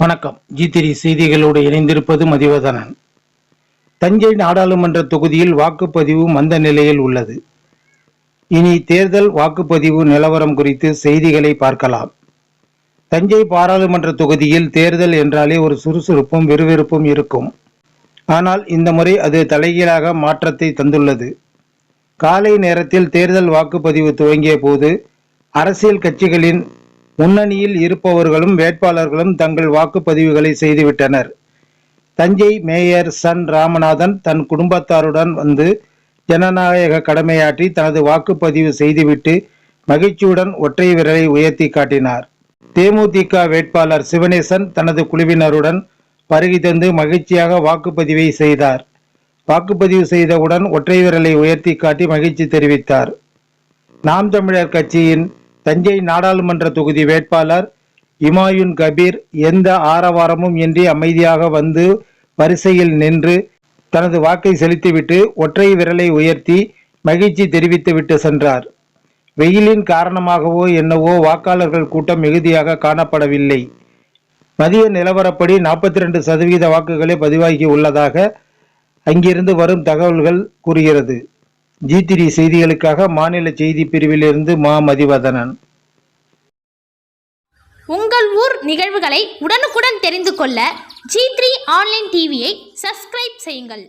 வணக்கம். G3 செய்திகளோடு இணைந்திருப்பது மதிவதனன். தஞ்சை நாடாளுமன்ற தொகுதியில் வாக்குப்பதிவு மந்த நிலையில் உள்ளது. இனி தேர்தல் வாக்குப்பதிவு நிலவரம் குறித்து செய்திகளை பார்க்கலாம். தஞ்சை பாராளுமன்ற தொகுதியில் தேர்தல் என்றாலே ஒரு சுறுசுறுப்பும் விறுவிறுப்பும் இருக்கும். ஆனால் இந்த முறை அது தலைகீழாக மாற்றத்தை தந்துள்ளது. காலை நேரத்தில் தேர்தல் வாக்குப்பதிவு துவங்கிய போது அரசியல் கட்சிகளின் முன்னணியில் இருப்பவர்களும் வேட்பாளர்களும் தங்கள் வாக்குப்பதிவுகளை செய்துவிட்டனர். தஞ்சை மேயர் சன் ராமநாதன் தன் குடும்பத்தாருடன் வந்து ஜனநாயக கடமையாற்றி தனது வாக்குப்பதிவு செய்துவிட்டு மகிழ்ச்சியுடன் ஒற்றை விரலை உயர்த்தி காட்டினார். தேமுதிக வேட்பாளர் சிவனேசன் தனது குழுவினருடன் வருகை தந்து மகிழ்ச்சியாக வாக்குப்பதிவை செய்தார். வாக்குப்பதிவு செய்தவுடன் ஒற்றை விரலை உயர்த்தி காட்டி மகிழ்ச்சி தெரிவித்தார். நாம் தமிழர் கட்சியின் தஞ்சை நாடாளுமன்ற தொகுதி வேட்பாளர் இமாயுன் கபீர் எந்த ஆரவாரமும் இன்றி அமைதியாக வந்து வரிசையில் நின்று தனது வாக்கை செலுத்திவிட்டு ஒற்றை விரலை உயர்த்தி மகிழ்ச்சி தெரிவித்துவிட்டு சென்றார். வெயிலின் காரணமாகவோ என்னவோ வாக்காளர்கள் கூட்டம் மிகுதியாக காணப்படவில்லை. மதிய நிலவரப்படி 42% வாக்குகளே பதிவாகி உள்ளதாக அங்கிருந்து வரும் தகவல்கள் கூறுகிறது. G3 செய்திகளுக்காக மாநில செய்தி பிரிவிலிருந்து மதிவதனன். உங்கள் ஊர் நிகழ்வுகளை உடனுக்குடன் தெரிந்து கொள்ள G3 ஆன்லைன் டிவியை சப்ஸ்கிரைப் செய்யுங்கள்.